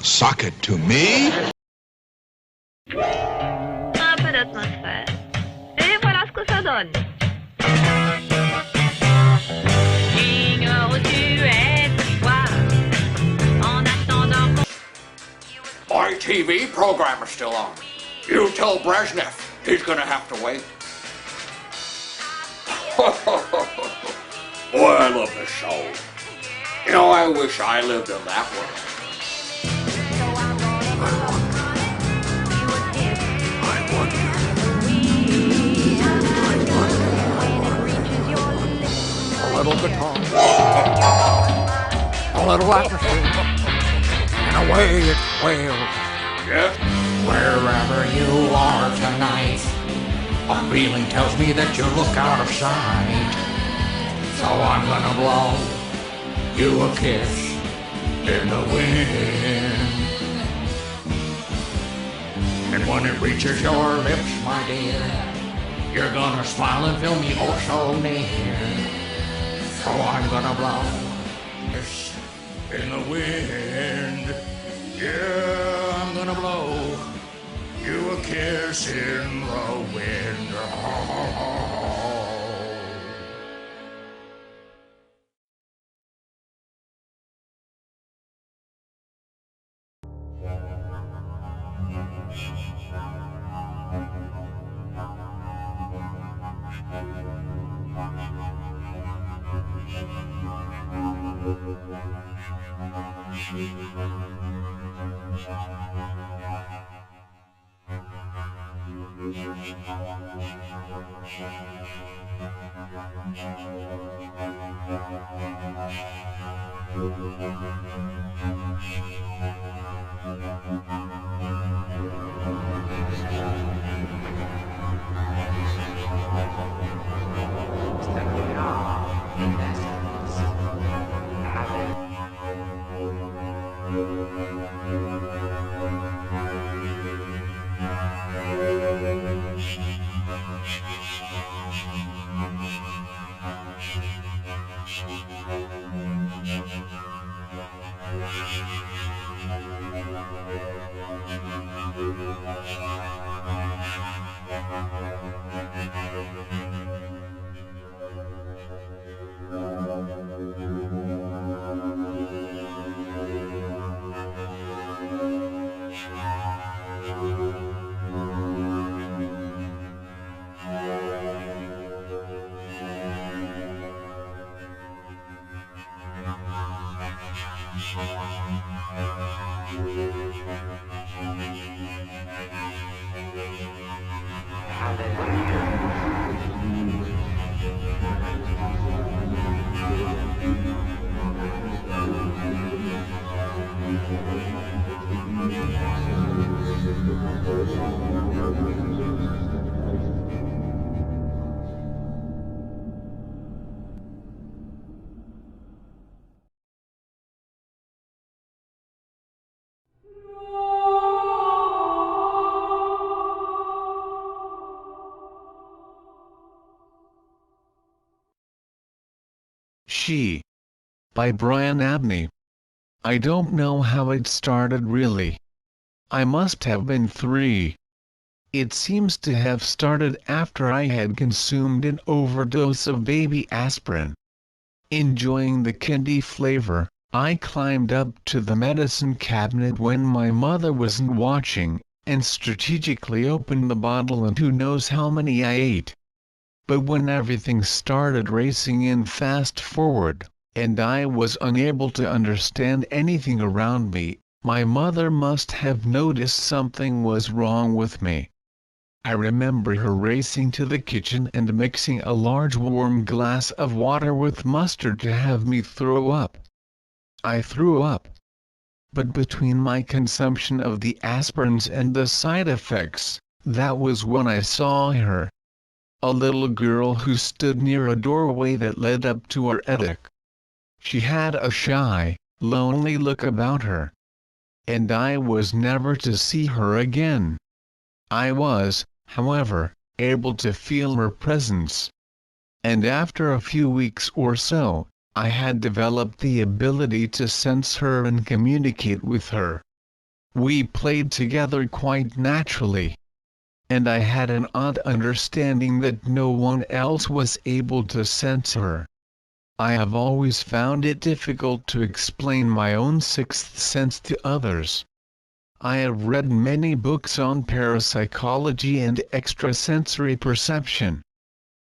Sock it to me? Un peu d'atmosphère. Et voilà ce que ça donne. J'ignore où tu es ce soir. En attendant qu'on... My TV program is still on. You tell Brezhnev he's gonna have to wait. Boy, I love this show. You know, I wish I lived in that world. A little guitar, a little atmosphere, and away it wails. Yeah? Wherever you are tonight, a feeling tells me that you look out of sight. So I'm gonna blow you a kiss in the wind. And when it reaches your lips, my dear, you're gonna smile and feel me oh so near. So I'm gonna blow this in the wind. Yeah, I'm gonna blow you a kiss in the wind. She. By Brian Abney. I don't know how it started really. I must have been 3. It seems to have started after I had consumed an overdose of baby aspirin. Enjoying the candy flavor, I climbed up to the medicine cabinet when my mother wasn't watching, and strategically opened the bottle, and who knows how many I ate. But when everything started racing in fast forward, and I was unable to understand anything around me, my mother must have noticed something was wrong with me. I remember her racing to the kitchen and mixing a large warm glass of water with mustard to have me throw up. I threw up. But between my consumption of the aspirins and the side effects, that was when I saw her. A little girl who stood near a doorway that led up to our attic. She had a shy, lonely look about her. And I was never to see her again. I was, however, able to feel her presence. And after a few weeks or so, I had developed the ability to sense her and communicate with her. We played together quite naturally. And I had an odd understanding that no one else was able to sense her. I have always found it difficult to explain my own sixth sense to others. I have read many books on parapsychology and extrasensory perception.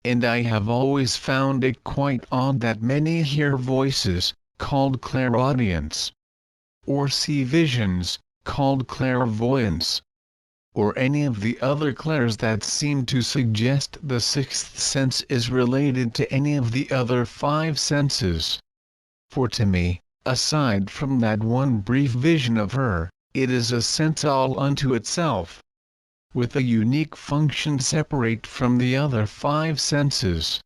And I have always found it quite odd that many hear voices, called clairaudience, or see visions, called clairvoyance, or any of the other clairs that seem to suggest the sixth sense is related to any of the other five senses. For to me, aside from that one brief vision of her, it is a sense all unto itself, with a unique function separate from the other five senses,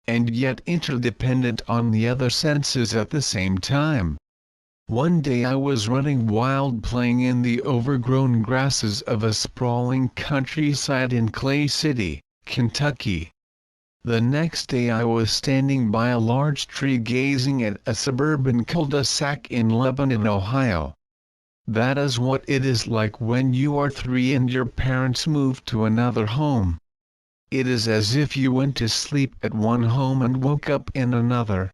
and yet interdependent on the other senses at the same time. One day I was running wild playing in the overgrown grasses of a sprawling countryside in Clay City, Kentucky. The next day I was standing by a large tree gazing at a suburban cul-de-sac in Lebanon, Ohio. That is what it is like when you are 3 and your parents move to another home. It is as if you went to sleep at one home and woke up in another.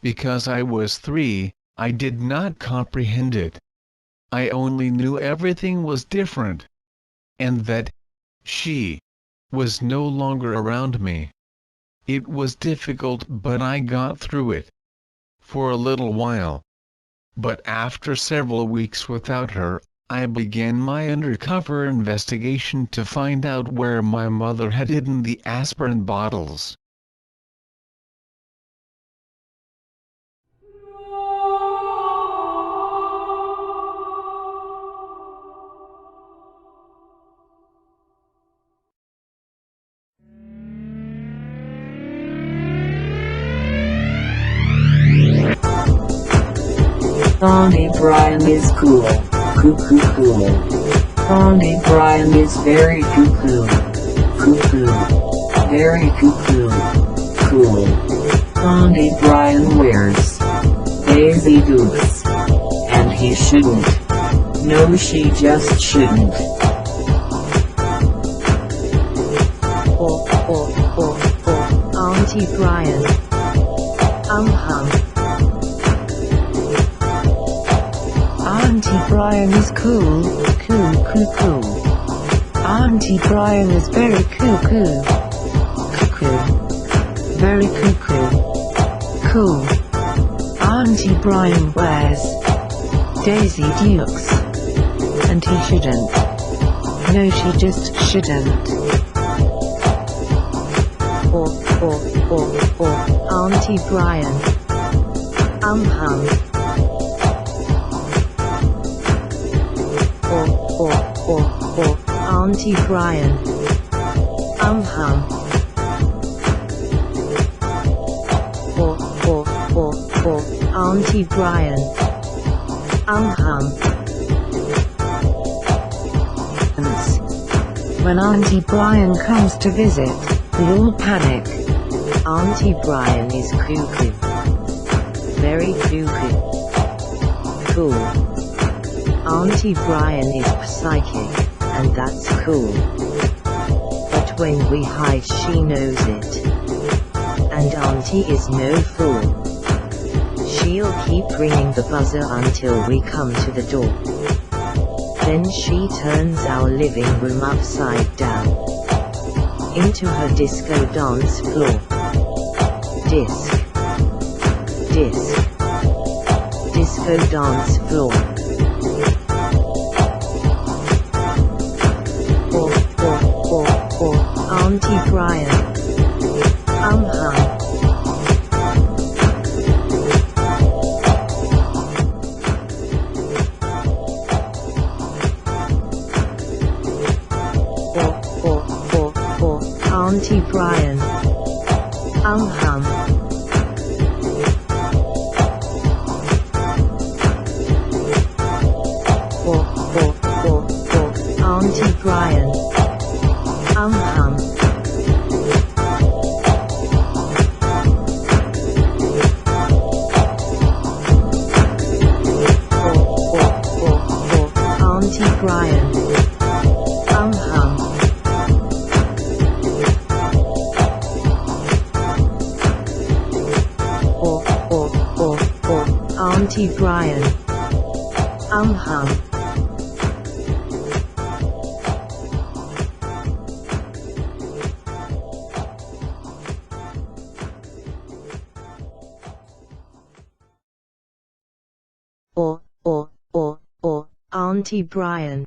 Because I was 3, I did not comprehend it. I only knew everything was different, and that she was no longer around me. It was difficult, but I got through it. For a little while. But after several weeks without her, I began my undercover investigation to find out where my mother had hidden the aspirin bottles. Auntie Brian is cool. Cuckoo cool. Auntie Brian is very cuckoo. Cuckoo. Very cuckoo. Cool. Auntie Brian wears Daisy Dukes. And he shouldn't. No, she just shouldn't. Auntie Brian. Auntie Brian is cool, cool. Auntie Brian is very cuckoo. Very cuckoo. Cool. Auntie Brian wears Daisy Dukes. And he shouldn't. No, she just shouldn't. Auntie Brian. Auntie Brian. Auntie Brian. When Auntie Brian comes to visit, we all panic. Auntie Brian is cuckoo. Very cuckoo. Cool. Auntie Brian is psychic, and that's cool. But when we hide, she knows it. And Auntie is no fool. She'll keep ringing the buzzer until we come to the door. Then she turns our living room upside down into her disco dance floor. Disco dance floor. Auntie Brian. Auntie Brian. Auntie Brian. Auntie Brian. Hum. Or, Auntie Brian. Hum. Or, Auntie Brian.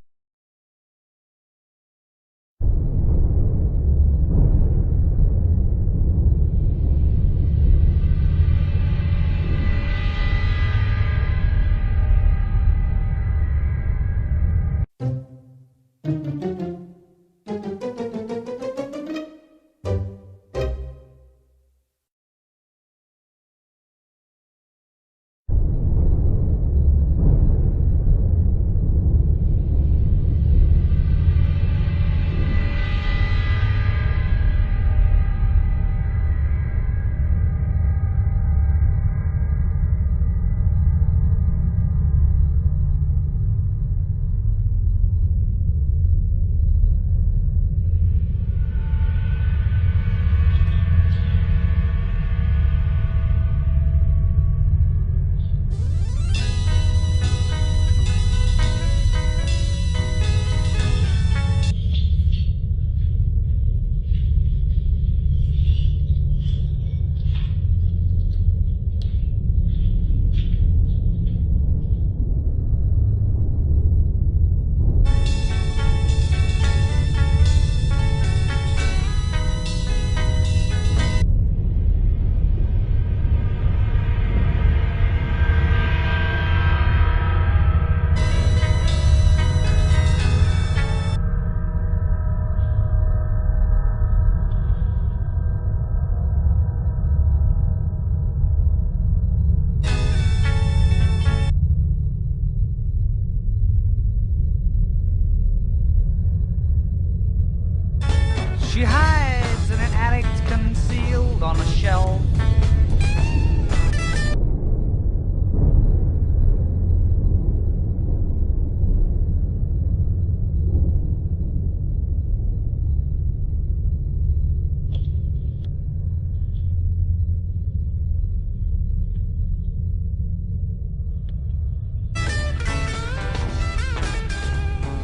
She hides in an attic concealed on a shelf.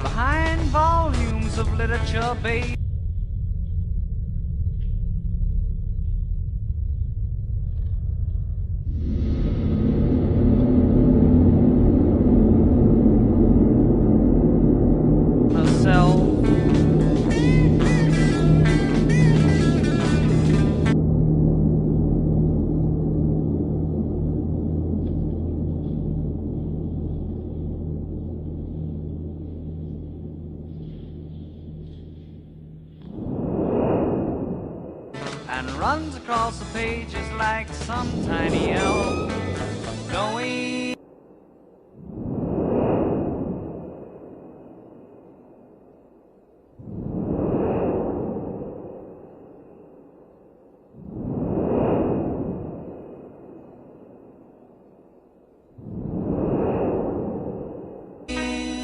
Behind volumes of literature, babe. Herself. And runs across the pages like some tiny elf, knowing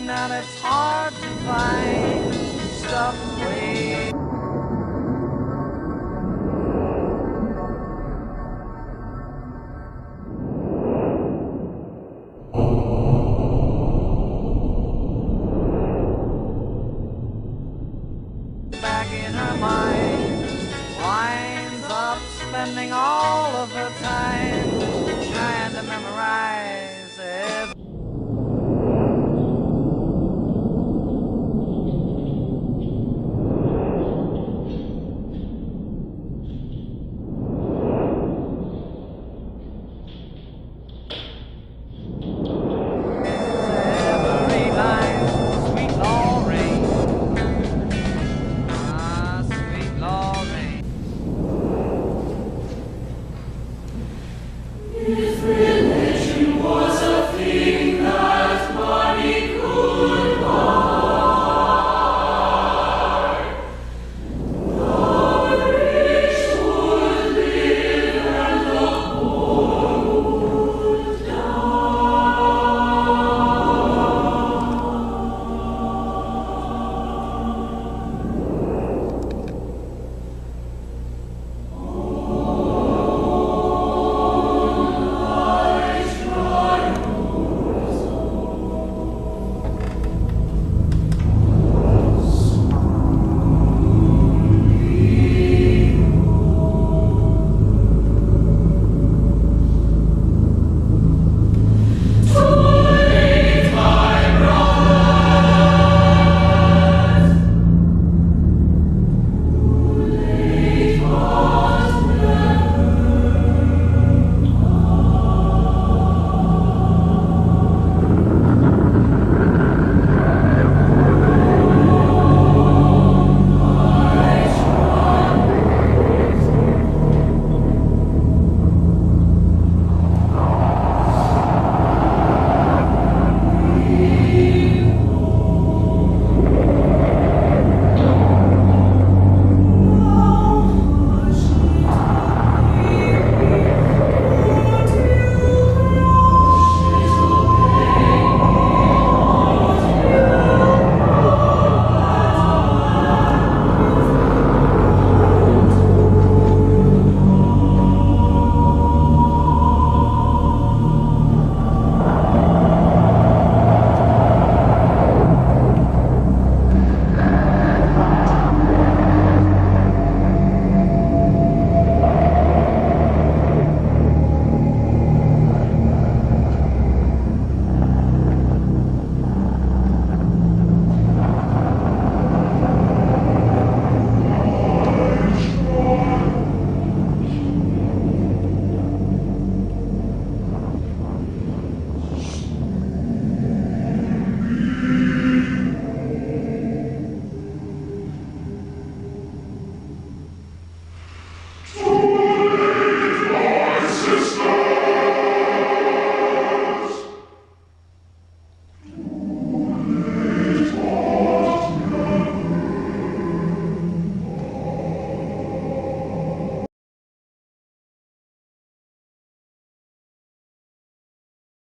that it's hard to find stuff away.